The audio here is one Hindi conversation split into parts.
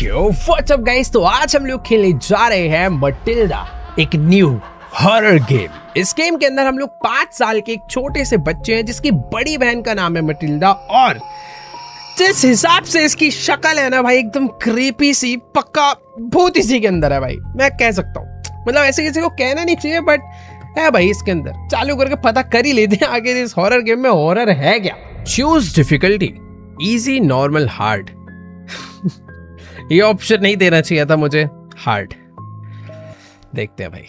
यो व्हाट्स अप गाइस, तो आज हम लोग खेलने जा रहे हैं मटिल्डा, एक न्यू हॉरर गेम। इस गेम के अंदर हम लोग 5 साल के एक छोटे से बच्चे हैं जिसकी बड़ी बहन का नाम है मटिल्डा, और जिस हिसाब से इसकी शक्ल है ना भाई, एकदम क्रीपी सी, पक्का भूत इसी के अंदर है भाई, मैं कह सकता हूँ। मतलब ऐसे किसी को कहना नहीं चाहिए बट है भाई इसके अंदर। चालू करके पता कर ही लेते हैं आगे इस हॉरर गेम में हॉरर है क्या। Choose difficulty, easy, normal, hard. ये ऑप्शन नहीं देना चाहिए था मुझे, हार्ड। देखते हैं भाई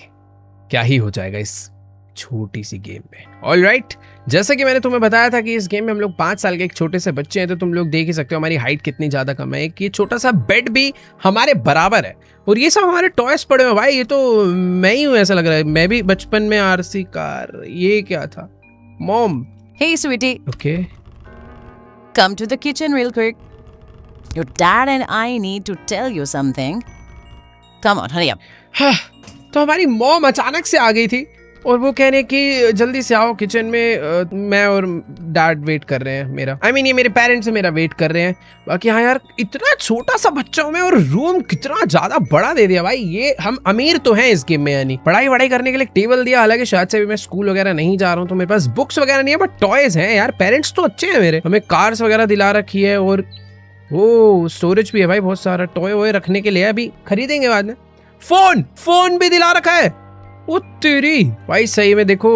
क्या ही हो जाएगा इस छोटी सी गेम में। ऑलराइट, जैसे कि मैंने तुम्हें बताया था कि इस गेम में हम लोग 5 साल के एक छोटे से बच्चे हैं, तो तुम लोग देख ही सकते हो हमारी हाइट कितनी ज्यादा कम है। एक ये छोटा सा बेड भी हमारे बराबर है, और ये सब हमारे टॉयज पड़े हुए भाई। ये तो मैं ही हूँ ऐसा लग रहा है, मैं भी बचपन में आरसी कार, ये क्या था mom? Hey, sweetie. Okay Come to the kitchen real quick. Your dad and I need to tell you something. Come on, hurry up. हाँ, तो हमारी मॉम अचानक से आ गई थी और वो कह रहे कि जल्दी से आओ किचन में, मैं और डैड वेट कर रहे हैं मेरा। ये मेरे पेरेंट्स मेरा वेट कर रहे हैं। बाकी हाँ यार, इतना छोटा सा बच्चा हूँ मैं, और रूम कितना ज्यादा बड़ा दे दिया भाई। ये हम अमीर तो हैं इस गेम में, यानी पढ़ाई वढ़ाई करने के लिए टेबल दिया। हालांकि शायद से भी मैं स्कूल वगैरह नहीं जा रहा हूँ, तो मेरे पास बुक्स वगैरह नहीं है, बट टॉयज हैं यार। पेरेंट्स तो अच्छे हैं मेरे, हमें कार्स वगैरह दिला रखी है, और वो स्टोरेज भी है भाई, बहुत सारा टॉय वॉय रखने के लिए। अभी खरीदेंगे बाद में। फोन भी दिला रखा है। वो तेरी भाई, सही में देखो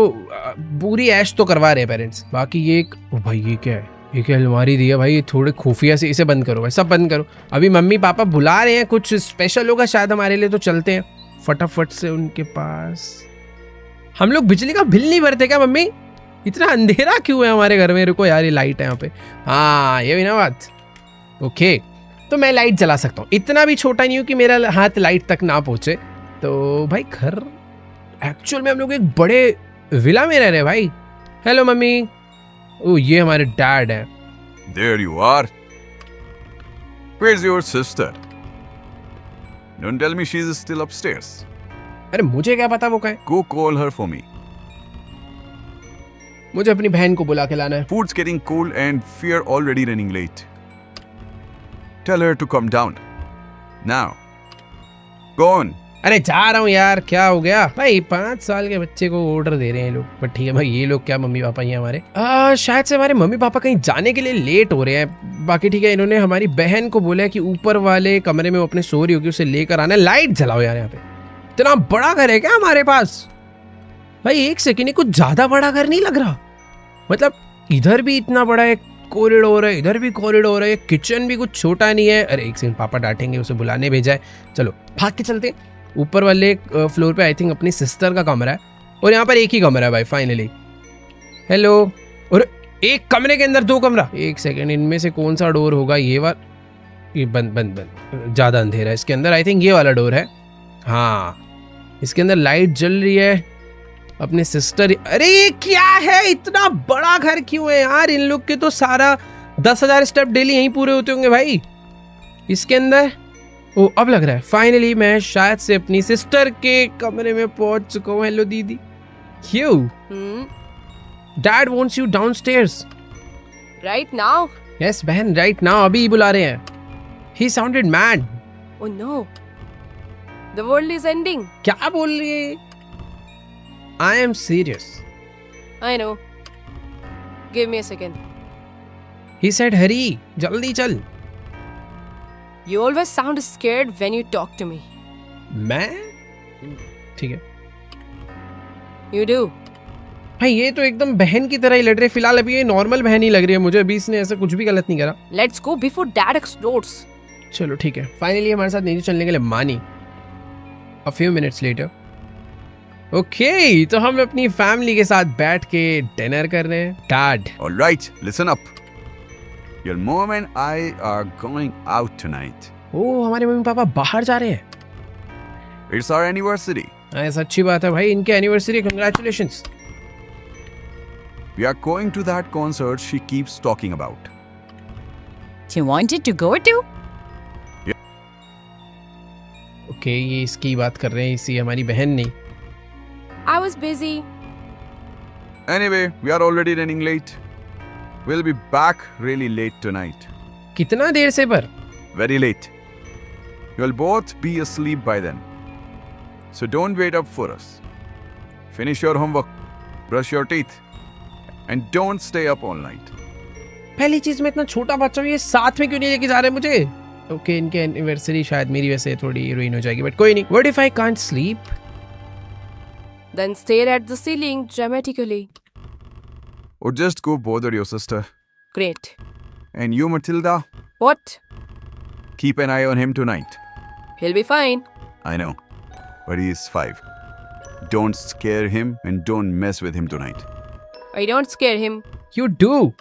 पूरी ऐश तो करवा रहे हैं पेरेंट्स। बाकी ये ओ भाई, ये क्या है? ये क्या अलमारी दी है भाई? ये थोड़े खुफिया से, इसे बंद करो भाई, सब बंद करो। अभी मम्मी पापा बुला रहे हैं, कुछ स्पेशल होगा शायद हमारे लिए, तो चलते हैं फटाफट से उनके पास। हम लोग बिजली का बिल नहीं भरते क्या मम्मी? इतना अंधेरा क्यों है हमारे घर में? रुको यार, ये लाइट है यहाँ पे। हाँ, ये भी ना बात। ओके, तो मैं लाइट जला सकता हूँ। इतना भी छोटा नहीं हूँ कि मेरा हाथ लाइट तक ना पहुंचे। तो भाई घर एक्चुअल में हम लोग एक बड़े विला में रह रहे हैं भाई। Hello mummy. ओ, ये हमारे डैड हैं। There you are. Where's your sister? Don't tell me she's still upstairs. अरे मुझे क्या पता वो कहाँ है? Go call her for me. मुझे अपनी बहन को बुला के लाना है। Food's getting cold and we're already running late. Tell her to come down. Now. Go on. अरे जा रहा हूँ यार, क्या हो गया भाई? 5 साल के बच्चे को ऑर्डर दे रहे हैं लोग। बट ठीक है भाई, ये लोग क्या मम्मी पापा ही हैं हमारे। शायद से हमारे मम्मी पापा कहीं जाने के लिए लेट हो रहे हैं। बाकी ठीक है, इन्होंने हमारी बहन को बोला है कि ऊपर वाले कमरे में वो अपने सो रही होगी, उसे लेकर आना है। लाइट जलाओ यार यहाँ पे। इतना बड़ा घर है क्या हमारे पास भाई? एक सेकेंड, कुछ ज्यादा बड़ा घर नहीं लग रहा? मतलब इधर भी इतना बड़ा एक कॉरिडोर है, इधर भी कॉरिडोर है, किचन भी कुछ छोटा नहीं है। अरे एक सेकंड, पापा डांटेंगे, उसे बुलाने भेजा है। चलो भाग के चलते। ऊपर वाले फ्लोर पे आई थिंक अपनी सिस्टर का कमरा है, और यहाँ पर एक ही कमरा है भाई फाइनली। हेलो। और एक कमरे के अंदर 2 कमरा। एक सेकेंड, इनमें से कौन सा डोर होगा? ये वाला? ये बंद ज्यादा अंधेरा है इसके अंदर। आई थिंक ये वाला डोर है। हाँ, इसके अंदर लाइट जल रही है। अपने सिस्टर। अरे ये क्या है? इतना बड़ा घर क्यों है यार? इन लोग के तो सारा 10,000 स्टेप डेली यहीं पूरे होते होंगे भाई इसके अंदर। ओ, अब लग रहा है फाइनली मैं शायद से अपनी सिस्टर के कमरे में पहुंच चुका हूँ। हेलो दीदी। क्यों? Dad wants you downstairs. Right now? Yes बहन, राइट नाउ, अभी बुला रहे हैं। He sounded mad. Oh no. The world is ending. क्या बोल रही है? I am serious. I know. Give me a second. He said hurry, जल्दी चल। You always sound scared when you talk to me. मैं? ठीक है You do. भाई, ये तो एकदम बहन की तरह ही लड़ रहे। फिलहाल अभी ये नॉर्मल बहन ही लग रही है मुझे। अभी इसने ऐसा कुछ भी गलत नहीं करा। Let's go before Dad explodes. चलो ठीक है, फाइनली हमारे साथ नीचे चलने के लिए मानी। A few minutes later. Okay, तो हम अपनी फैमिली के साथ बैठ के डिनर कर रहे हैं। Dad. All right, listen up. Your mom and I are going out tonight. ओ, हमारे मम्मी पापा बाहर जा रहे हैं। It's our anniversary. ऐसा अच्छी बात है भाई, इनके anniversary. Congratulations. We are going to that concert she keeps talking about. You wanted to go to? Okay, ये इसकी बात कर रहे हैं, इसी हमारी बहन नहीं। I was busy. Anyway, we are already running late. We'll be back really late tonight. कितना देर से पर? Very late. You'll both be asleep by then. So don't wait up for us. Finish your homework, brush your teeth, and don't stay up all night. पहली चीज मैं इतना छोटा बच्चा हूँ, ये साथ में क्यों नहीं लेके जा रहे मुझे? ओके, इनके एनिवर्सरी शायद मेरी वजह से थोड़ी रुइन हो जाएगी, बट कोई नहीं. What if I can't sleep? Then stare at the ceiling dramatically. Or just go bother your sister. Great. And you, Matilda, What? keep an eye on him tonight. He'll be fine. I know, but he is 5. Don't scare him and don't mess with him tonight. I don't scare him. You do.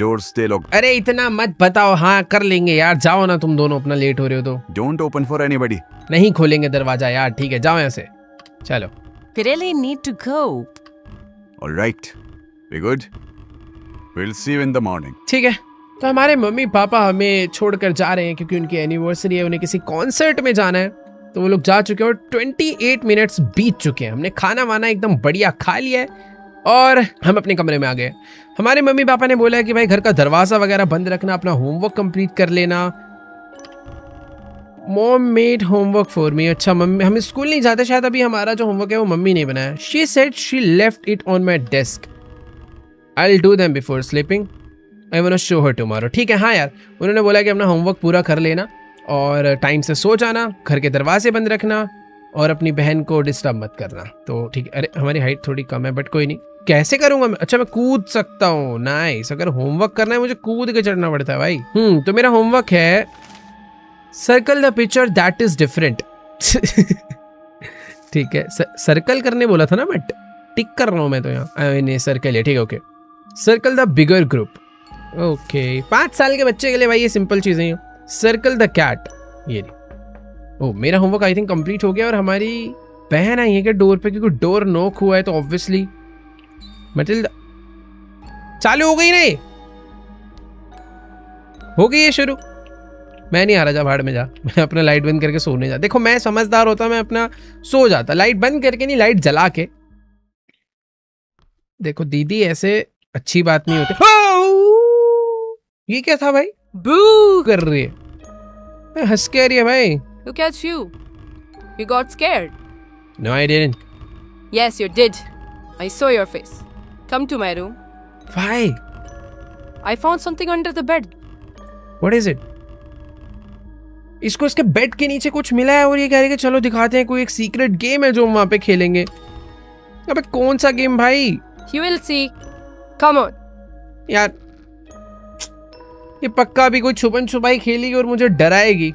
Doors stay locked. अरे इतना मत बताओ, हाँ कर लेंगे यार, जाओ ना तुम दोनों, अपना लेट हो रहे हो तो. Don't open for anybody. नहीं खोलेंगे दरवाजा यार, ठीक है जाओ यहाँ से, चलो. We really need to go. All right. We good? We'll see you in the morning. ठीक है, तो हमारे मम्मी पापा हमें छोड़कर जा रहे हैं क्योंकि उनकी एनिवर्सरी है, उन्हें किसी कॉन्सर्ट में जाना है. तो वो लोग जा चुके हैं और 28 मिनट्स बीत चुके हैं. हमने खाना वाना एकदम बढ़िया खा लिया है और हम अपने कमरे में आ गए. हमारे मम्मी पापा ने बोला है कि भाई घर का दरवाज़ा वगैरह बंद रखना, अपना होमवर्क कंप्लीट कर लेना. Mom made homework for me. अच्छा मम्मी, हम स्कूल नहीं जाते शायद, अभी हमारा जो होमवर्क है वो मम्मी ने बनाया. She said she left it on my desk. I will do them before sleeping. I want to show her tomorrow. ठीक है, हाँ यार, उन्होंने बोला कि अपना होमवर्क पूरा कर लेना और टाइम से सो जाना, घर के दरवाजे बंद रखना और अपनी बहन को डिस्टर्ब मत करना. तो ठीक है. अरे हमारी हाइट थोड़ी कम है, बट कोई नहीं. कैसे करूंगा मैं? अच्छा मैं कूद सकता हूँ. नाइस. अगर होमवर्क करना है मुझे कूद के चढ़ना पड़ता है भाई. तो मेरा होमवर्क है circle the picture that is different. ठीक है, सर्कल करने बोला था ना, बट टिक कर रहा हूँ मैं तो यहाँ. नहीं सर्कल है, ठीक है. Okay, circle the bigger group. Okay, 5 साल के बच्चे के लिए भाई ये सिंपल चीजें हैं. Circle the cat. ये नहीं. ओ, मेरा होमवर्क आई थिंक कंप्लीट हो गया और हमारी बहन आई है क्या डोर पे, क्योंकि डोर नॉक हुआ है तो ऑब्वियसली. मटिल्डा चालू हो गई नहीं? हो गई है शुरू. मैं नहीं आ रहा, जा भाड़ में जा. मैं अपना लाइट बंद करके सोने जा. देखो मैं समझदार होता, मैं अपना सो जाता, लाइट बंद करके नहीं, लाइट जला के. देखो दीदी ऐसे अच्छी बात नहीं होती. ये क्या था भाई? Boo! कर रही है, हंस के आ रही है भाई. Look at you. You got scared. No, I didn't. Yes, you did. I saw your face. Come to my room. Why? I found something under the bed. What is it? इसको इसके बेड के नीचे कुछ मिला है और ये कह रही है कि चलो दिखाते हैं, कोई एक सीक्रेट गेम है जो हम वहां पे खेलेंगे. अबे कौन सा गेम भाई? You will see. Come on. यार ये पक्का भी कोई छुपन छुपाई खेलेगी और मुझे डराएगी.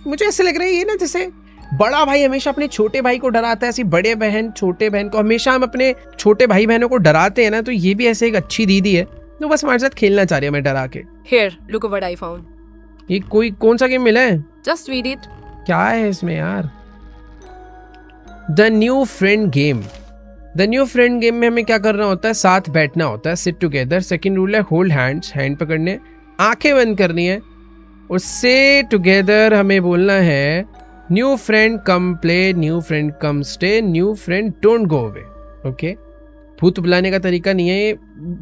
मुझे ऐसे लग रहा है ये ना, जैसे बड़ा भाई हमेशा अपने छोटे भाई को डराता है, ऐसी बड़े बहन छोटे बहन को, हमेशा हम अपने छोटे भाई बहनों को डराते हैं ना, तो ये भी ऐसे एक अच्छी दीदी है तो बस हमारे साथ खेलना चाह रही है मैं डरा के. Here, look what I found. ये कोई कौन सा गेम मिला है? Just read it. क्या है इसमें यार? The new friend game. The new friend game में हमें क्या करना होता है? साथ बैठना होता है, सिट टुगेदर. सेकंड रूल है होल्ड हैंड्स, हैंड पकड़ने, आंखें बंद करनी है और से टुगेदर हमें बोलना है new friend come play, new friend come stay, new friend don't go away. Okay, भूत बुलाने का तरीका नहीं है,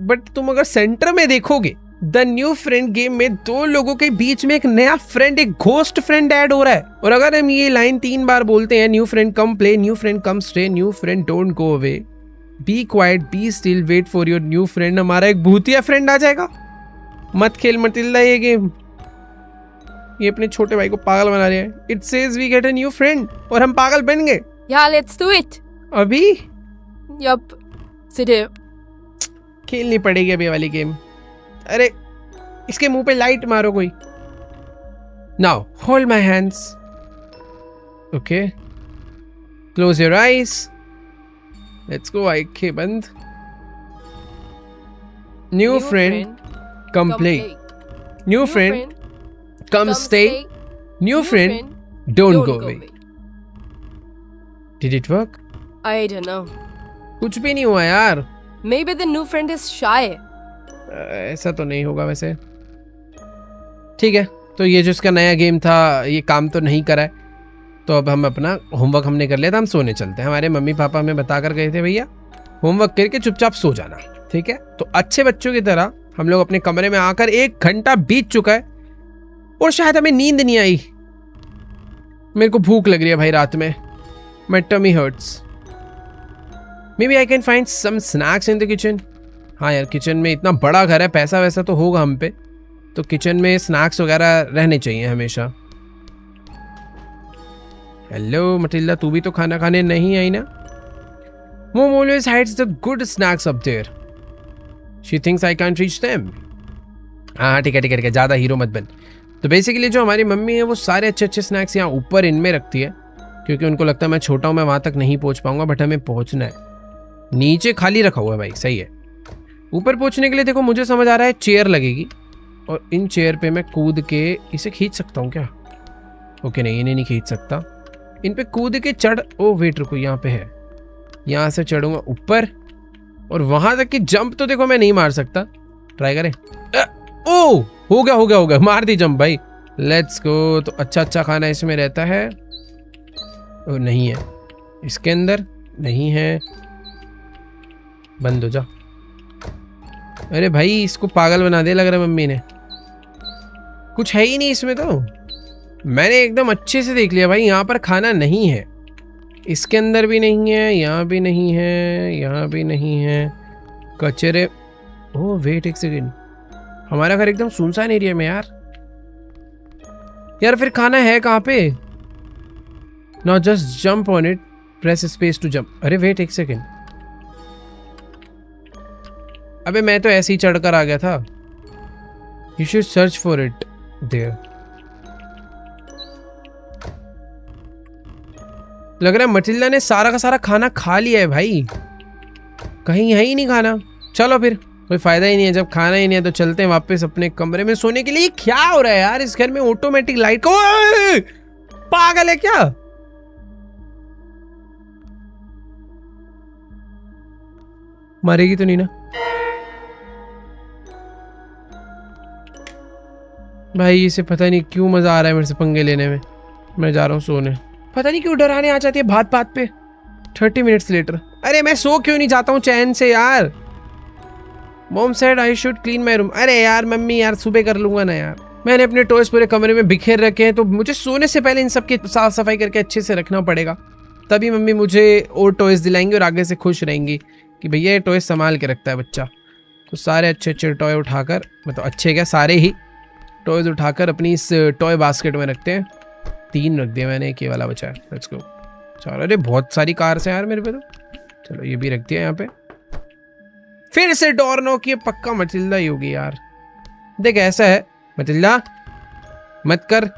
बट तुम अगर सेंटर में देखोगे द न्यू फ्रेंड गेम में 2 लोगों के बीच में एक नया फ्रेंड, एक घोस्ट फ्रेंड ऐड हो रहा है. और अगर हम ये लाइन 3 बार बोलते हैं, new friend come play, new friend come stay, new friend don't go away, be quiet, be still, wait for your new friend, हमारा एक भूतिया फ्रेंड आ जाएगा. मत खेल मटिल्डा ये गेम, ये अपने छोटे भाई को पागल बना रहे हैं. It says we get a new friend और हम पागल बन गए. Yeah, let's do it. अभी Yup. Sit here. खेलनी पड़ेगी अभी वाली गेम. अरे इसके मुंह पे लाइट मारो कोई. Now hold my hands. Okay, close your eyes. Let's go. आंखें बंद. New friend come play, new friend come stay, new friend don't go away. Did it work? I don't know. कुछ भी नहीं हुआ यार. Maybe the new friend is shy. ऐसा तो नहीं होगा वैसे. ठीक है, तो ये जो इसका नया गेम था ये काम तो नहीं करा है, तो अब हम अपना होमवर्क हमने कर लिया था, हम सोने चलते हैं. हमारे मम्मी पापा हमें बता कर गए थे भैया होमवर्क करके चुपचाप सो जाना. ठीक है, तो अच्छे बच्चों की तरह हम लोग अपने कमरे में आकर 1 घंटा बीत चुका है और शायद हमें नींद नहीं आई. मेरे को भूख लग रही है भाई रात में. My tummy hurts. Maybe I can find some snacks in the kitchen. हाँ यार, किचन में इतना बड़ा घर है, पैसा वैसा तो होगा हम पे, तो किचन में स्नैक्स वगैरह रहने चाहिए हमेशा. हेलो मटिल्डा, तू भी तो खाना खाने नहीं आई ना? Mom always hides the good snacks up there. She thinks I can't reach them. हाँ ठीक है ठीक है ठीक है, ज़्यादा हीरो मत बन. तो बेसिकली जो हमारी मम्मी है वो सारे अच्छे अच्छे स्नैक्स यहाँ ऊपर इनमें रखती है, क्योंकि उनको लगता है मैं छोटा हूँ, मैं वहाँ तक नहीं पहुँच पाऊँगा, बट हमें पहुँचना है. नीचे खाली रखा हुआ है भाई, सही है. ऊपर पहुँचने के लिए देखो मुझे समझ आ रहा है चेयर लगेगी, और इन चेयर पे मैं कूद के इसे खींच सकता हूँ क्या? ओके नहीं, इन्हें नहीं खींच सकता. इन पे कूद के चढ़, ओ वेट रुको, यहाँ पे है, यहाँ से चढ़ूंगा ऊपर, और वहां तक की जंप तो देखो मैं नहीं मार सकता. ट्राई करें. ओ हो गया हो गया हो गया, मार दी जंप भाई. Let's go. तो अच्छा अच्छा खाना इसमें रहता है. ओ नहीं है इसके अंदर, नहीं है. बंद हो जा. अरे भाई इसको पागल बना दे लग रहा है मम्मी ने. कुछ है ही नहीं इसमें. तो मैंने एकदम अच्छे से देख लिया भाई, यहाँ पर खाना नहीं है. इसके अंदर भी नहीं है, यहाँ भी नहीं है, यहाँ भी नहीं है. कचरे. ओह वेट एक सेकेंड, हमारा घर एकदम सुनसान एरिया में यार. यार फिर खाना है कहाँ पे? Now just jump on it, press space to jump. अरे वेट एक सेकेंड, अबे मैं तो ऐसे ही चढ़कर आ गया था. You should search for it there. लग रहा है मटिल्डा ने सारा का सारा खाना खा लिया है भाई, कहीं है ही नहीं खाना. चलो फिर कोई फायदा ही नहीं है, जब खाना ही नहीं है तो चलते हैं वापस अपने कमरे में सोने के लिए. क्या हो रहा है यार इस घर में? ऑटोमेटिक लाइट को, पागल है क्या? मारेगी तो नहीं ना भाई? इसे पता नहीं क्यों मजा आ रहा है मेरे से पंगे लेने में. मैं जा रहा हूँ सोने. पता नहीं क्यों डराने आ जाती है बात बात पे. 30 मिनट्स लेटर. अरे मैं सो क्यों नहीं जाता हूँ चैन से यार? Mom said I should clean my room. अरे यार मम्मी यार, सुबह कर लूंगा ना यार. मैंने अपने टॉयज पूरे कमरे में बिखेर रखे हैं, तो मुझे सोने से पहले इन सब की साफ सफाई करके अच्छे से रखना पड़ेगा, तभी मम्मी मुझे और टॉयज दिलाएंगी और आगे से खुश रहेंगी कि भैया ये टॉयज संभाल के रखता है बच्चा. तो सारे अच्छे अच्छे टॉय उठाकर, मतलब अच्छे क्या, सारे ही टॉयज उठाकर अपनी इस टॉय बास्केट में रखते हैं. 3 रख दिया मैंने, एक ये वाला बचा है. Let's go. चलो. अरे बहुत सारी कार्स हैं यार मेरे पे तो. चलो ये भी रख दिया यहाँ पे. फिर से डोर नॉक, ये पक्का मटिल्डा ही होगी यार. देख ऐसा है मटिल्डा, मत कर,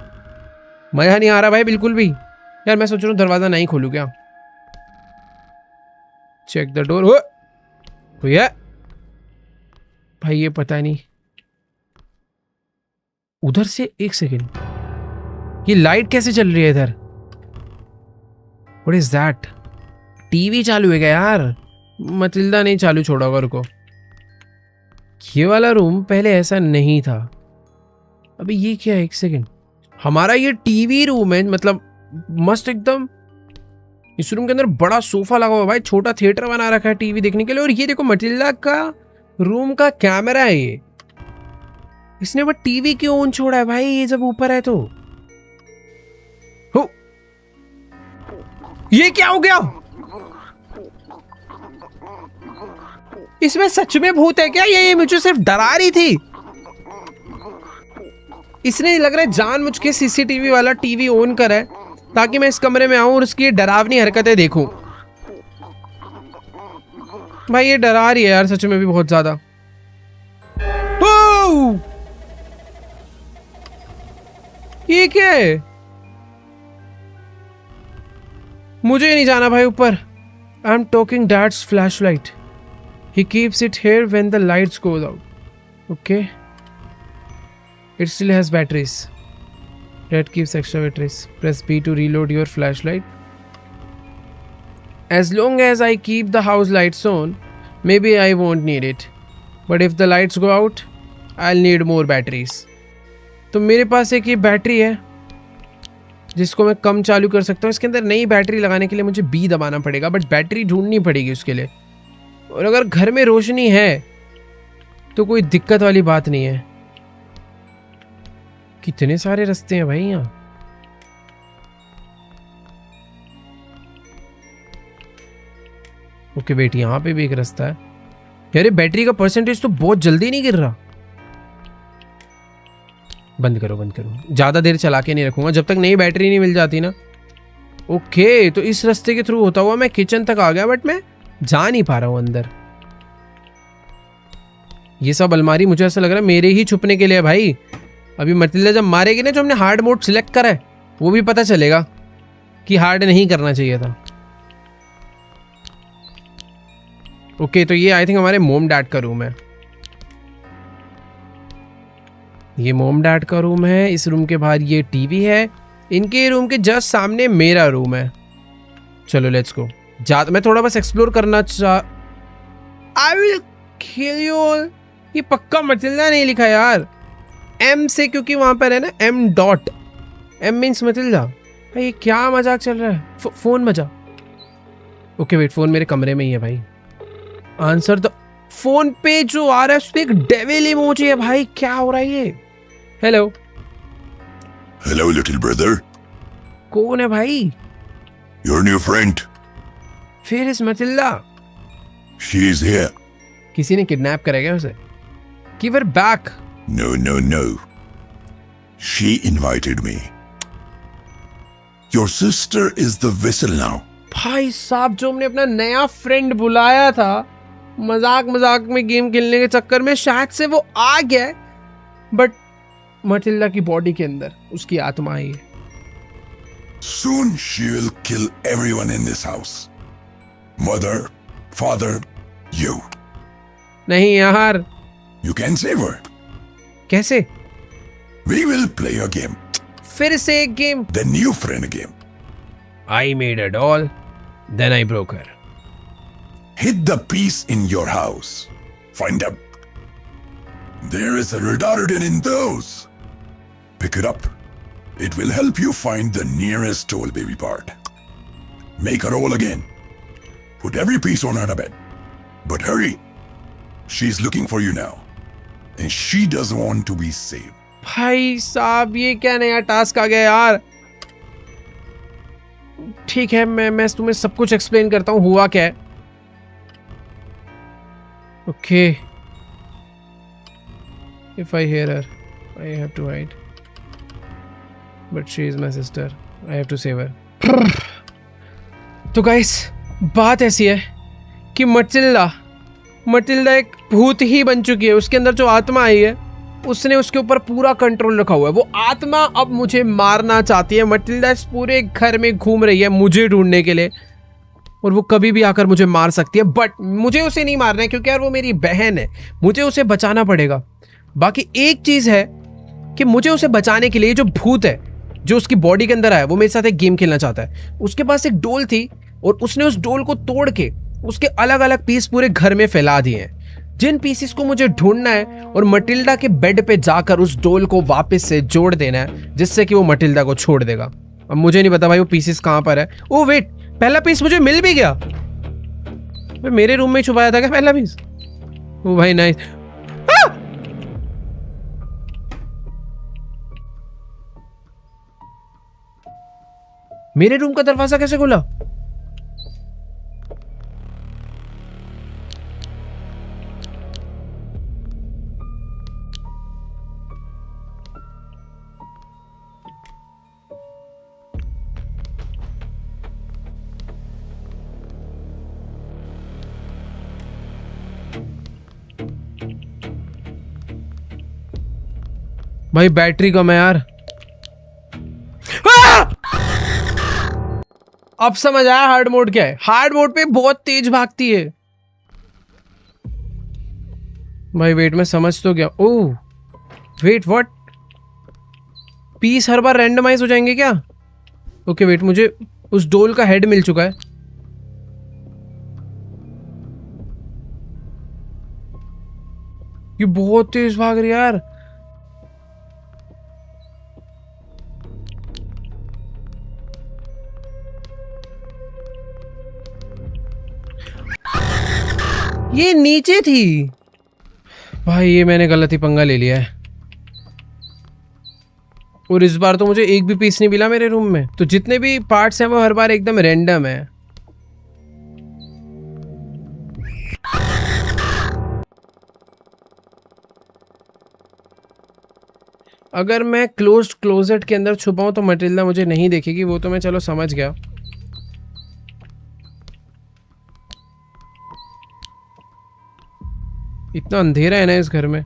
मजा नहीं आ रहा भाई बिल्कुल भी. यार मैं सोच रहा हूँ दरवाजा नहीं खोलूँ क्या. Check the door. कोई है भाई? ये पता नहीं. उधर से एक सेकेंड, ये लाइट कैसे चल रही है इधर? What is that? टीवी चालू है क्या यार? मटिल्डा नहीं चालू छोड़ा होगा. रुको, ये वाला रूम पहले ऐसा नहीं था. अभी ये क्या है? एक सेकेंड, हमारा ये टीवी रूम है, मतलब मस्त एकदम. इस रूम के अंदर बड़ा सोफा लगा हुआ भाई, छोटा थिएटर बना रखा है टीवी देखने के लिए. और ये देखो मटिल्डा का रूम का कैमरा है ये. इसने बस टीवी क्यों ऑन छोड़ा है भाई, ये जब ऊपर है तो? हो, ये क्या हो गया? इसमें सच में भूत है क्या? ये मुझे सिर्फ डरा रही थी. इसने लग रहा है जानबूझ के सीसीटीवी वाला टीवी ऑन करा है ताकि मैं इस कमरे में आऊं और उसकी डरावनी हरकतें देखूं. भाई ये डरा रही है यार सच में भी बहुत ज्यादा. ये क्या है? मुझे नहीं जाना भाई ऊपर. I am talking dad's flashlight. He keeps it here when the lights goes out. Okay. It still has batteries. Dad keeps extra batteries. Press B to reload your flashlight. As long as I keep the house lights on, maybe I won't need it. But if the lights go out, I'll need more batteries. तो मेरे पास एक ये बैटरी है जिसको मैं कम चालू कर सकता हूँ. इसके अंदर नई बैटरी लगाने के लिए मुझे B दबाना पड़ेगा, बट बैटरी ढूंढनी पड़ेगी उसके लिए. और अगर घर में रोशनी है तो कोई दिक्कत वाली बात नहीं है. कितने सारे रास्ते हैं भाई यहाँ. ओके वेट, यहाँ पे भी एक रास्ता है यार। बैटरी का परसेंटेज तो बहुत जल्दी नहीं गिर रहा। बंद करो बंद करो, ज्यादा देर चला के नहीं रखूंगा जब तक नई बैटरी नहीं मिल जाती ना। ओके तो इस रास्ते के थ्रू होता हुआ मैं किचन तक आ गया, बट मैं जा नहीं पा रहा हूं अंदर। ये सब अलमारी मुझे ऐसा लग रहा है मेरे ही छुपने के लिए है भाई। अभी मटिल्डा जब मारेगी ना, जो हमने हार्ड मोड सिलेक्ट करा है, वो भी पता चलेगा कि हार्ड नहीं करना चाहिए था। ओके तो ये आई थिंक हमारे मोम डैड का रूम है। ये मोम डैड का रूम है। इस रूम के बाहर ये टीवी है। इनके रूम के जस्ट सामने मेरा रूम है। चलो लेट्स गो। मैं थोड़ा बस एक्सप्लोर करना I will kill you all. ये पक्का मटिल्डा नहीं लिखा यार, एम से, क्योंकि वहां पर है ना M dot, M means Matilda. भाई ये क्या मजाक चल रहा है? फोन बजा। ओके वेट, फोन मेरे कमरे में ही है भाई। आंसर द फोन पे जो आ रहा है उसपे एक डेविल इमोजी है भाई। क्या हो रहा है ये? Hello Hello, little brother. कौन है भाई? Your new friend. फिर इस मटिल्डा She is here. किसी ने किडनैप करा क्या उसे? Give her back. No, no, no. She invited me. Your sister is the vessel now. भाई साहब, जो हमने अपना नया फ्रेंड बुलाया था मजाक मजाक में गेम खेलने के चक्कर में, शायद से वो आ गया है, बट मटिल्डा की बॉडी के अंदर उसकी आत्मा आई है। Soon she will kill everyone in this house. Mother, father, you. नहीं यार, You can save her. कैसे? We will play a game. फिर से एक game. The new friend game. I made a doll, then I broke her. Hit the piece in your house. Find out. There is a retardant in those. Pick it up. It will help you find the nearest doll baby part. Make her roll again. Put every piece on her bed. But hurry. She's looking for you now. And she doesn't want to be saved. भाई साहब, ये क्या नया टास्क आ गया यार? ठीक है, मैं तुम्हें सब कुछ एक्सप्लेन करता हूँ हुआ क्या है। Okay, if I hear her I have to hide, but she is my sister, I have to save her. तो गाइस, बात ऐसी है कि मटिल्डा एक भूत ही बन चुकी है। उसके अंदर जो आत्मा आई है, उसने उसके ऊपर पूरा कंट्रोल रखा हुआ है। वो आत्मा अब मुझे मारना चाहती है। मटिल्डा इस पूरे घर में घूम रही है मुझे ढूंढने के लिए, और वो कभी भी आकर मुझे मार सकती है, बट मुझे उसे नहीं मारना है क्योंकि यार वो मेरी बहन है। मुझे उसे बचाना पड़ेगा। बाकी एक चीज है कि मुझे उसे बचाने के लिए जो भूत है जो उसकी बॉडी के अंदर आया, वो मेरे साथ एक गेम खेलना चाहता है। उसके पास एक डोल थी और उसने उस डोल को तोड़ के उसके अलग अलग पीस पूरे घर में फैला दिए हैं। जिन पीसेस को मुझे ढूंढना है और मटिल्डा के बेड पे जाकर उस डोल को वापस से जोड़ देना है, जिससे कि वो मटिल्डा को छोड़ देगा। अब मुझे नहीं पता भाई वो पीसेस कहां पर है। ओ वेट, पहला पीस मुझे मिल भी गया। मेरे रूम में छुपाया था क्या पहला पीस? ओ भाई नाइस। मेरे रूम का दरवाजा कैसे खुला? भाई बैटरी कम है यार। अब समझ आया हार्ड मोड क्या है। हार्ड मोड पे बहुत तेज भागती है। भाई वेट, मैं समझ तो गया। Oh wait, what? पीस हर बार रैंडमाइज हो जाएंगे क्या? ओके वेट, मुझे उस डोल का हेड मिल चुका है। ये बहुत तेज भाग रही है यार। ये नीचे थी। भाई ये मैंने गलत ही पंगा ले लिया है। और इस बार तो मुझे एक भी पीस नहीं मिला मेरे रूम में। तो जितने भी पार्ट्स हैं वो हर बार एकदम रैंडम है। अगर मैं क्लोज्ड क्लोजेट के अंदर छुपाऊं तो मटिल्डा मुझे नहीं देखेगी, वो तो मैं चलो समझ गया। इतना अंधेरा है ना इस घर में।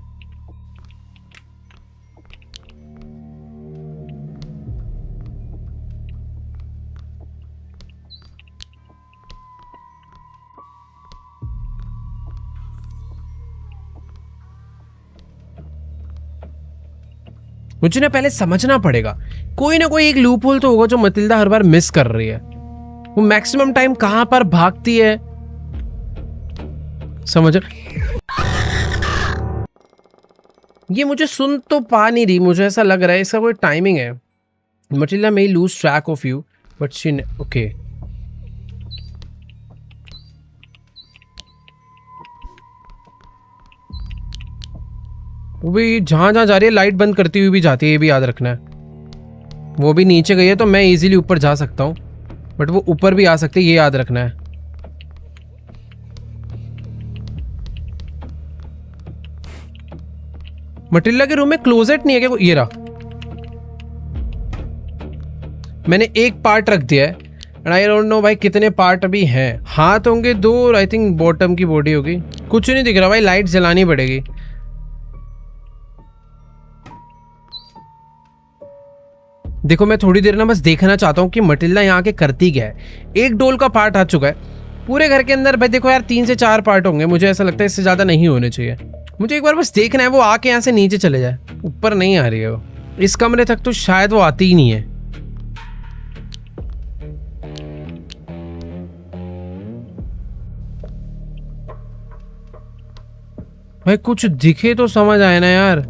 मुझे ना पहले समझना पड़ेगा, कोई ना कोई एक लूप होल तो होगा जो मटिल्डा हर बार मिस कर रही है। वो मैक्सिमम टाइम कहां पर भागती है, समझ? ये मुझे सुन तो पा नहीं रही, मुझे ऐसा लग रहा है इसका कोई टाइमिंग है। Matilda may lose track of you, but she okay. वो भी जहां जहां जा रही है लाइट बंद करती हुई भी जाती है, ये भी याद रखना है। वो भी नीचे गई है तो मैं इजीली ऊपर जा सकता हूँ, बट वो ऊपर भी आ सकती है, ये याद रखना है। मटिल्डा के रूम में क्लोजेट नहीं है क्या? ये रहा, मैंने एक पार्ट रख दिया है एंड आई डोंट नो भाई कितने पार्ट अभी हैं। हाथ होंगे 2 और आई थिंक बॉटम की बॉडी होगी। कुछ नहीं दिख रहा भाई, लाइट जलानी पड़ेगी। देखो मैं थोड़ी देर ना बस देखना चाहता हूँ कि मटिल्डा यहाँ के करती क्या है। एक डोल का पार्ट आ चुका है पूरे घर के अंदर भाई। देखो यार 3 से 4 पार्ट होंगे, मुझे ऐसा लगता है इससे ज़्यादा नहीं होने चाहिए। मुझे एक बार बस देखना है वो आके यहाँ से नीचे चले जाए, ऊपर नहीं आ रही है वो। इस कमरे तक तो शायद वो आती ही नहीं है। भाई कुछ दिखे तो समझ आए ना यार।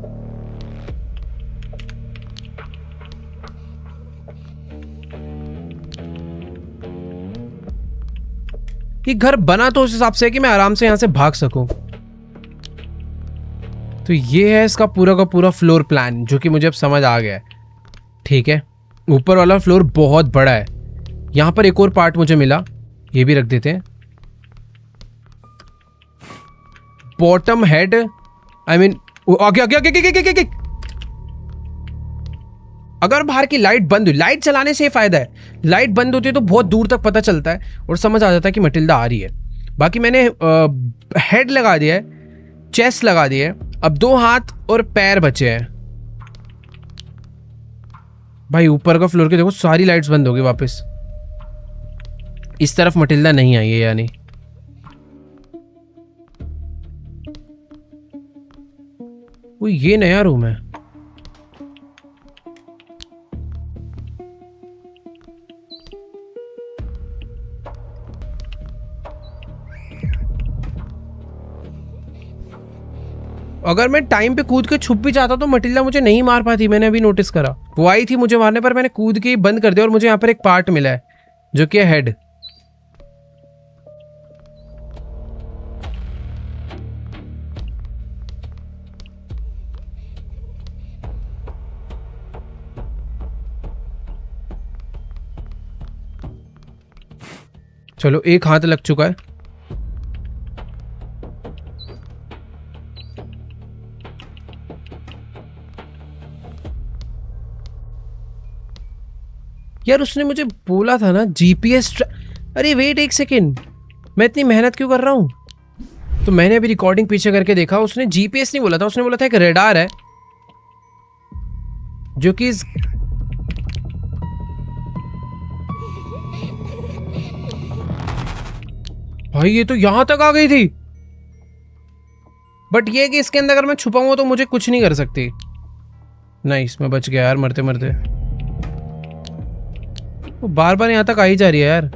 ये घर बना तो उस हिसाब से है कि मैं आराम से यहां से भाग सकूं। तो ये है इसका पूरा का पूरा फ्लोर प्लान, जो कि मुझे अब समझ आ गया है। ठीक है, ऊपर वाला फ्लोर बहुत बड़ा है। यहां पर एक और पार्ट मुझे मिला, ये भी रख देते हैं। बॉटम हेड, आई मीन आगे आगे आगे आगे आगे आगे। अगर बाहर की लाइट बंद हुई, लाइट चलाने से फायदा है, लाइट बंद होती है तो बहुत दूर तक पता चलता है और समझ आ जाता है कि मटिल्डा आ रही है। बाकी मैंने हेड लगा दिया है, चेस्ट लगा दिया है, अब 2 हाथ और पैर बचे हैं। भाई ऊपर का फ्लोर के देखो सारी लाइट्स बंद हो गई वापस। इस तरफ मटिल्डा नहीं आई है यानी। वो ये नया रूम है। अगर मैं टाइम पे कूद के छुप भी जाता तो मटिल्डा मुझे नहीं मार पाती, मैंने अभी नोटिस करा। वो आई थी मुझे मारने पर मैंने कूद के बंद कर दिया और मुझे यहाँ पर एक पार्ट मिला है जो कि है हेड। चलो एक हाथ लग चुका है। यार उसने मुझे बोला था ना जीपीएस। अरे वेट एक सेकेंड, मैं इतनी मेहनत क्यों कर रहा हूं? तो मैंने अभी रिकॉर्डिंग पीछे करके देखा, उसने जीपीएस नहीं बोला था, उसने बोला था एक रेडार है जो कि भाई ये तो यहां तक आ गई थी। बट ये कि इसके अंदर अगर मैं छुपाऊंगा तो मुझे कुछ नहीं कर सकती। नहीं, इसमें बच गया यार मरते मरते। वो बार बार यहाँ तक आ ही जा रही है यार।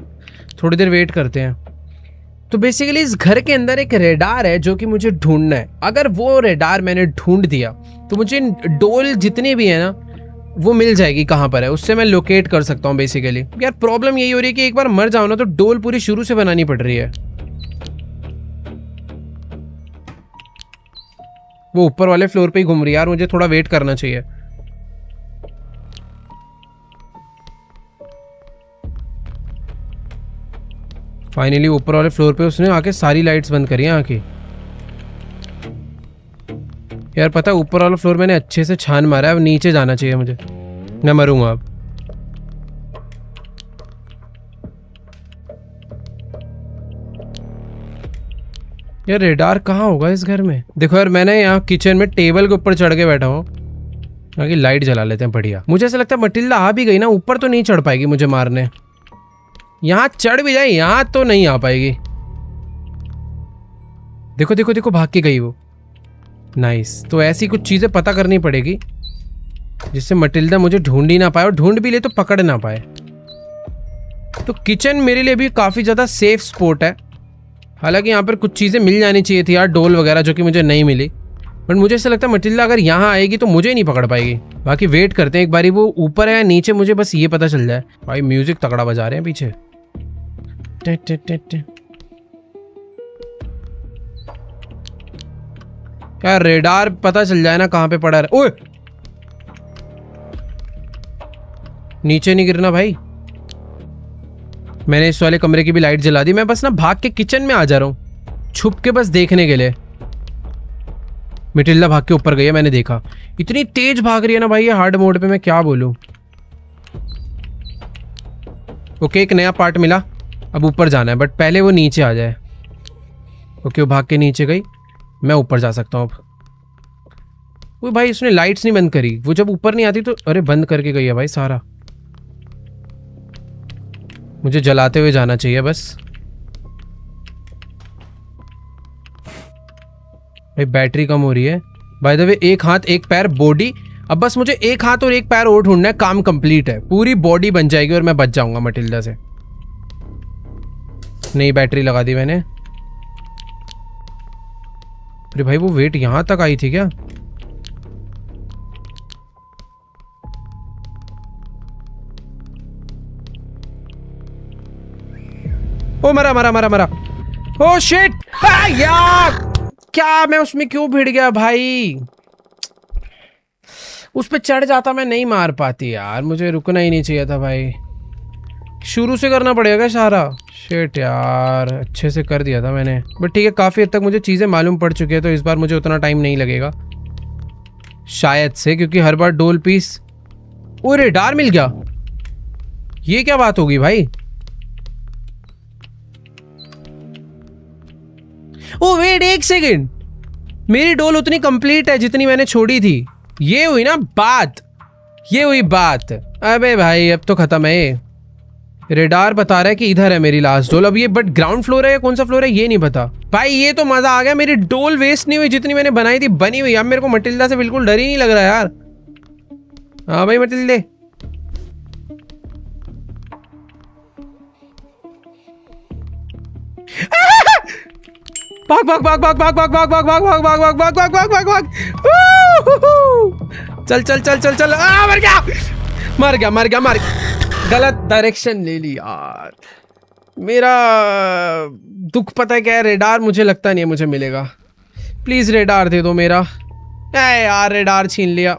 थोड़ी देर वेट करते हैं। तो बेसिकली इस घर के अंदर एक रेडार है जो कि मुझे ढूंढना है। अगर वो रेडार मैंने ढूंढ दिया तो मुझे डोल जितनी भी है ना वो मिल जाएगी कहाँ पर है, उससे मैं लोकेट कर सकता हूँ बेसिकली। यार प्रॉब्लम यही हो रही है कि एक बार मर जाओ ना तो डोल पूरी शुरू से बनानी पड़ रही है। वो ऊपर वाले फ्लोर पे ही घूम रही है यार, मुझे थोड़ा वेट करना चाहिए। फाइनली ऊपर वाले फ्लोर पे उसने आके सारी लाइट्स बंद करी हैं आके। यार पता है ऊपर वाला फ्लोर मैंने अच्छे से छान मारा है, अब नीचे जाना चाहिए मुझे, मैं मरूंगा अब। यार रेडार कहाँ होगा इस घर में? देखो यार मैंने यहाँ किचन में टेबल के ऊपर चढ़ के बैठा हूँ, आगे लाइट जला लेते हैं। बढ़िया, मुझे ऐसा लगता है मटिल्डा आ भी गई ना ऊपर तो नहीं चढ़ पाएगी मुझे मारने। यहाँ चढ़ भी जाए यहाँ तो नहीं आ पाएगी। देखो देखो देखो भाग के गई वो। नाइस, तो ऐसी कुछ चीजें पता करनी पड़ेगी जिससे मटिल्डा मुझे ढूंढ ही ना पाए, और ढूंढ भी ले तो पकड़ ना पाए। तो किचन मेरे लिए भी काफी ज्यादा सेफ स्पॉट है। हालांकि यहाँ पर कुछ चीजें मिल जानी चाहिए थी यार, डोल वगैरह, जो कि मुझे नहीं मिली। बट मुझे ऐसा लगता है मटिल्डा अगर यहाँ आएगी तो मुझे ही नहीं पकड़ पाएगी। बाकी वेट करते हैं एक बारी, वो ऊपर है या नीचे मुझे बस ये पता चल जाए। भाई म्यूजिक तगड़ा बजा रहे हैं पीछे। टे टे टे टे। यार रेडार पता चल जाए ना कहाँ पे पड़ा है। ओए नीचे नहीं गिरना भाई। मैंने इस वाले कमरे की भी लाइट जला दी। मैं बस ना भाग के किचन में आ जा रहा हूँ छुप के, बस देखने के लिए। मटिल्डा भाग के ऊपर गई है, मैंने देखा। इतनी तेज भाग रही है ना भाई ये हार्ड मोड पे, मैं क्या बोलूं। ओके एक नया पार्ट मिला, अब ऊपर जाना है, बट पहले वो नीचे आ जाए। ओके वो भाग के नीचे गई, मैं ऊपर जा सकता हूँ अब। वो भाई उसने लाइट्स नहीं बंद करी, वो जब ऊपर नहीं आती तो अरे बंद करके गई है भाई सारा। मुझे जलाते हुए जाना चाहिए बस। भाई बैटरी कम हो रही है। बाय द वे एक हाथ एक पैर बॉडी, अब बस मुझे एक हाथ और एक पैर और ढूंढना है, काम कंप्लीट है। पूरी बॉडी बन जाएगी और मैं बच जाऊंगा मटिल्डा से। नई बैटरी लगा दी मैंने। अरे भाई वो वेट यहां तक आई थी क्या? ओ मरा मरा मरा मरा। ओ शिट यार, क्या मैं उसमें क्यों भिड़ गया भाई? उस पे चढ़ जाता मैं नहीं मार पाती यार, मुझे रुकना ही नहीं चाहिए था भाई। शुरू से करना पड़ेगा सारा। शिट यार, अच्छे से कर दिया था मैंने, बट ठीक है काफ़ी हद तक मुझे चीज़ें मालूम पड़ चुकी है, तो इस बार मुझे उतना टाइम नहीं लगेगा शायद से, क्योंकि हर बार डोल पीस। ओ रेडार मिल गया, ये क्या बात होगी भाई? ओ वेट एक सेकेंड, मेरी डोल उतनी कंप्लीट है जितनी मैंने छोड़ी थी। ये हुई ना बात, ये हुई बात। अबे भाई अब तो खत्म है ये। रेडार बता रहा है कि इधर है मेरी लास्ट डोल। अब ये बट ग्राउंड फ्लोर है या कौन सा फ्लोर है ये नहीं पता। भाई ये तो मजा आ गया, मेरी डोल वेस्ट नहीं हुई, जितनी मैंने बनाई थी बनी हुई। अब मेरे को मटिल्डा से बिल्कुल डर ही नहीं लग रहा यार। हाँ भाई मटिल्डे, भाग भाग भाग भाग भाग भाग भाग भाग भाग भाग भाग भाग भाग भाग भाग भाग। चल चल चल चल चल। मर गया मर गया मर गया मर गया। गलत डायरेक्शन ले ली यार। मेरा दुख पता है क्या है, रेडार मुझे लगता नहीं है मुझे मिलेगा। प्लीज रेडार दे दो मेरा। यार रेडार छीन लिया।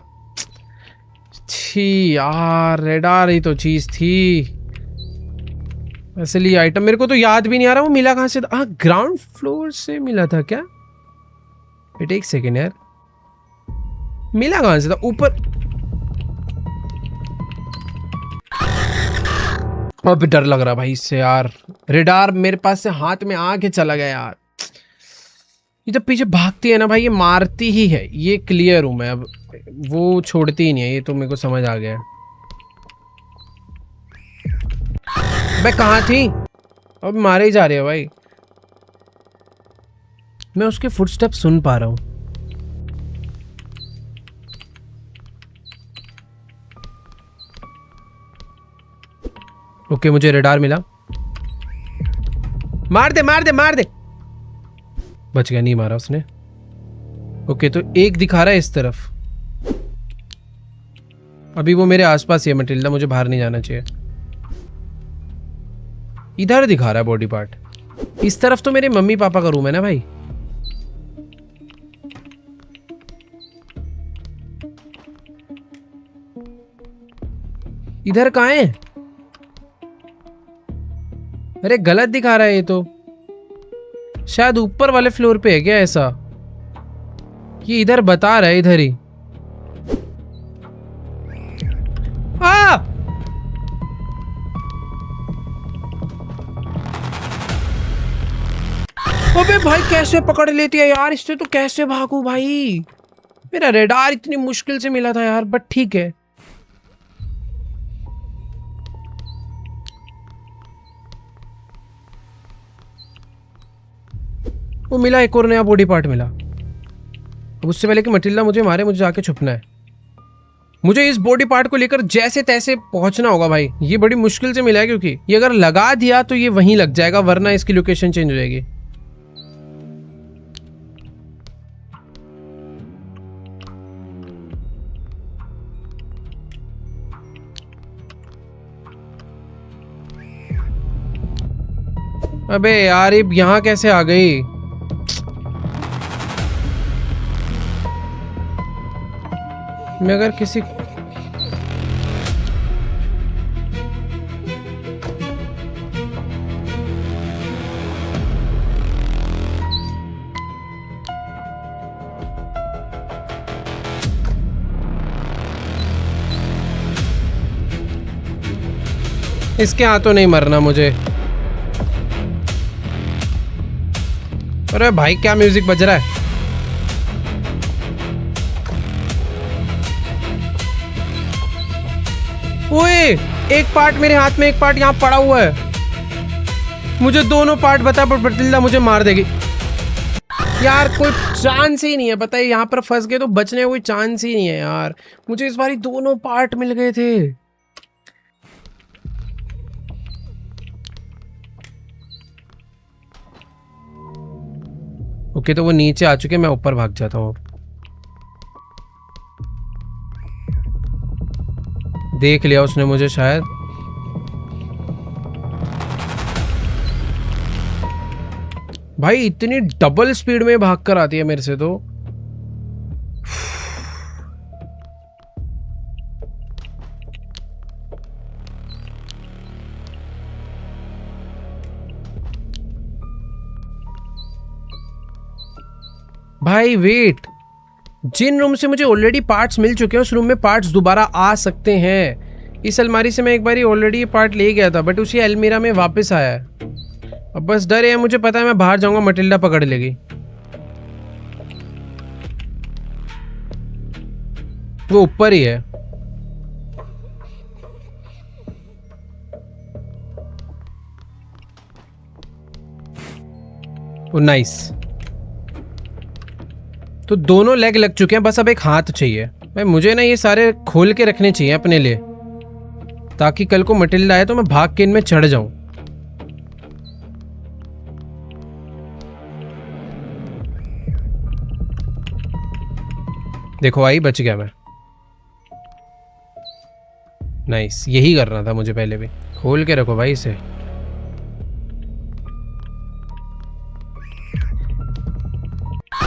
छी यार, रेडार ही तो चीज थी असली आइटम। मेरे को तो याद भी नहीं आ रहा वो मिला कहाँ से था। हाँ ग्राउंड फ्लोर से मिला था क्या? वेट एक सेकेंड यार, मिला कहाँ से था? ऊपर। अब डर लग रहा भाई इससे यार। रेडार मेरे पास से हाथ में आके चला गया यार। ये जब पीछे भागती है ना भाई, ये मारती ही है, ये क्लियर हूं मैं। अब वो छोड़ती ही नहीं है, ये तो मेरे को समझ आ गया है। मैं कहाँ थी? अब मारे ही जा रहे हो भाई। मैं उसके फुटस्टेप सुन पा रहा हूं। ओके मुझे रेडार मिला। मार दे मार दे मार दे। बच गया, नहीं मारा उसने। ओके तो एक दिखा रहा है इस तरफ। अभी वो मेरे आसपास ही है मटिल्डा, मुझे बाहर नहीं जाना चाहिए। इधर दिखा रहा है बॉडी पार्ट। इस तरफ तो मेरे मम्मी पापा का रूम है ना भाई। इधर कहाँ है? अरे गलत दिखा रहा है ये तो। शायद ऊपर वाले फ्लोर पे है क्या ऐसा? ये इधर बता रहा है, इधर ही। अबे भाई कैसे पकड़ लेती है यार, इससे तो कैसे भागू भाई। मेरा रेडार इतनी मुश्किल से मिला था यार, बट ठीक है। वो मिला, एक और नया बॉडी पार्ट मिला। अब उससे पहले कि मटिल्डा मुझे मारे, मुझे जाके छुपना है। मुझे इस बॉडी पार्ट को लेकर जैसे तैसे पहुंचना होगा भाई। ये बड़ी मुश्किल से मिला है, क्योंकि ये अगर लगा दिया तो ये वहीं लग जाएगा, वरना इसकी लोकेशन चेंज हो जाएगी। अबे यार ये यहाँ कैसे आ गई? मैं अगर किसी इसके हाथों नहीं मरना मुझे। अरे भाई क्या म्यूजिक बज रहा है? ओए, एक पार्ट मेरे हाथ में, एक पार्ट यहाँ पड़ा हुआ है। मुझे दोनों पार्ट बता, पर मटिल्डा मुझे मार देगी यार। कोई चांस ही नहीं है, पता है यहाँ पर फंस गए तो बचने का कोई चांस ही नहीं है यार। मुझे इस बारी दोनों पार्ट मिल गए थे। ओके तो वो नीचे आ चुके, मैं ऊपर भाग जाता हूँ। देख लिया उसने मुझे शायद। भाई इतनी डबल स्पीड में भाग कर आती है मेरे से तो। भाई वेट, जिन रूम से मुझे ऑलरेडी पार्ट्स मिल चुके हैं उस रूम में पार्ट्स दोबारा आ सकते हैं। इस अलमारी से मैं एक बार ऑलरेडी ये पार्ट ले गया था, बट उसी अलमीरा में वापस आया है। अब बस डर है, मुझे पता है मैं बाहर जाऊंगा मटिल्डा पकड़ लेगी। वो ऊपर ही है। ओ नाइस, तो दोनों लेग लग चुके हैं, बस अब एक हाथ चाहिए। भाई मुझे ना ये सारे खोल के रखने चाहिए अपने लिए, ताकि कल को मटिल्डा आए तो मैं भाग के इनमें चढ़ जाऊं। देखो आई, बच गया मैं। नाइस, यही करना था मुझे पहले भी। खोल के रखो भाई इसे।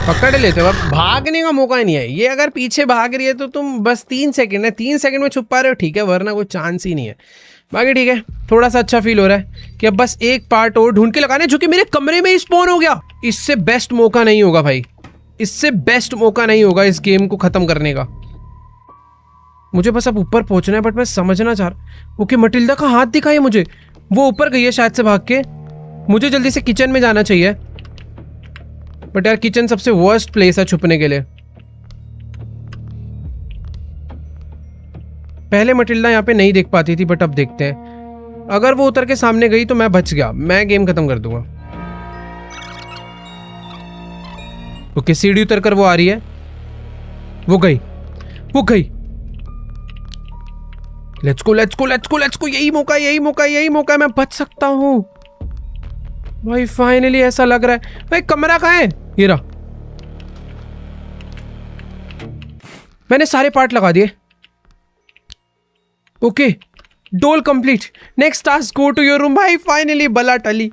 पकड़ लेते हो, अब भागने का मौका ही नहीं है। ये अगर पीछे भाग रही है तो तुम बस 3 सेकंड है, 3 सेकंड में छुप पा रहे हो, ठीक है, वरना कोई चांस ही नहीं है। बाकी ठीक है, थोड़ा सा अच्छा फील हो रहा है कि अब बस एक पार्ट और ढूंढ के लगाने, जो कि मेरे कमरे में ही स्पॉन हो गया। इससे बेस्ट मौका नहीं होगा भाई, इससे बेस्ट मौका नहीं होगा इस गेम को खत्म करने का। मुझे बस अब ऊपर पहुंचना है, बट मैं समझना चाह रहा। ओके मटिल्डा का हाथ दिखाई मुझे, वो ऊपर गई है शायद से भाग के। मुझे जल्दी से किचन में जाना चाहिए, बट यार किचन सबसे वर्स्ट प्लेस है छुपने के लिए। पहले मटिल्डा यहाँ पे नहीं देख पाती थी, बट अब देखते हैं। अगर वो उतर के सामने गई तो मैं बच गया, मैं गेम खत्म कर दूंगा। ओके सीढ़ी उतर कर वो आ रही है, वो गई, वो गई। Let's go let's go let's go let's go, यही मौका यही मौका यही मौका, मैं बच सकता हूँ भाई। फाइनली ऐसा लग रहा है। भाई कमरा कहाँ है? ये रहा। मैंने सारे पार्ट लगा दिए। Okay doll complete, next task go to your room. भाई फाइनली बला टली।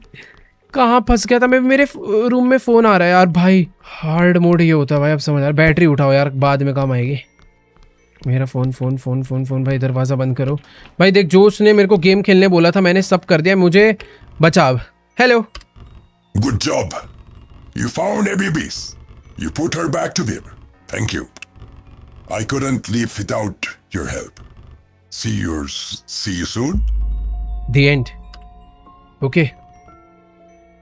कहाँ फंस गया था मैं? मेरे रूम में फोन आ रहा है यार। भाई हार्ड मोड ये होता है भाई, अब समझ यार। बैटरी उठाओ यार, बाद में काम आएगी। मेरा phone phone phone phone phone भाई दरवाजा बंद करो। भाई देख, जो उसने मेरे को गेम खेलने बोला था मैंने सब कर दिया, मुझे बचा अब। Hello. Good job. You found Abby Beast. You put her back to them. Thank you. I couldn't leave without your help. See you soon. The end. Okay.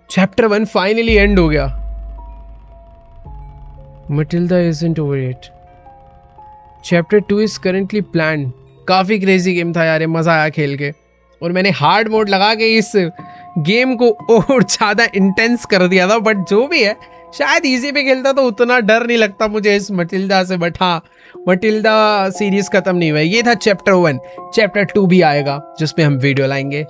Chapter 1 finally end हो गया. Matilda isn't over yet. Chapter 2 is currently planned. काफी क्रेजी गेम था यार, ये मजा आया खेल के. और मैंने हार्ड मोड लगा के इस गेम को और ज्यादा इंटेंस कर दिया था. बट जो भी है, शायद इजी पे खेलता तो उतना डर नहीं लगता मुझे इस मटिल्डा से. बट हाँ, मटिल्डा सीरीज खत्म नहीं हुआ. ये था चैप्टर 1. चैप्टर 2 भी आएगा जिसपे हम वीडियो लाएंगे.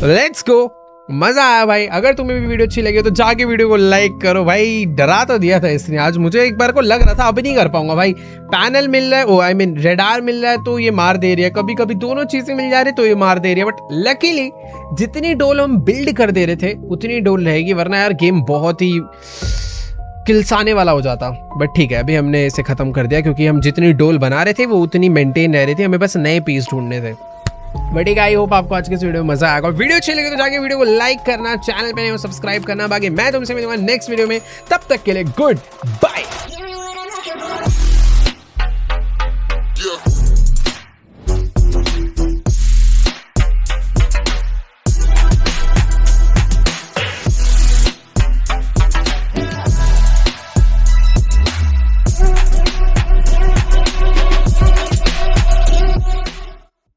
Let's go. मजा आया भाई. अगर तुम्हें भी वीडियो अच्छी लगी तो जाके वीडियो को लाइक करो भाई. डरा तो दिया था इसने आज मुझे, एक बार को लग रहा था अब नहीं कर पाऊंगा भाई. पैनल मिल रहा है, आई मीन रेडार मिल रहा है तो ये मार दे रही है, कभी कभी दोनों चीजें मिल जा रही तो ये मार दे रही है. बट लकीली जितनी डोल हम बिल्ड कर दे रहे थे उतनी डोल रहेगी, वरना यार गेम बहुत ही किलसाने वाला हो जाता. बट ठीक है, अभी हमने इसे खत्म कर दिया क्योंकि हम जितनी डोल बना रहे थे वो उतनी मेंटेन रह रही थी, हमें बस नए पीस ढूंढने थे. बट आई होप आपको आज के इस वीडियो में मजा आएगा. वीडियो अच्छी लगी तो जाके वीडियो को लाइक करना, चैनल पे नए हो सब्सक्राइब करना. बाकी मैं तुमसे मिलूंगा नेक्स्ट वीडियो में. तब तक के लिए गुड बाय.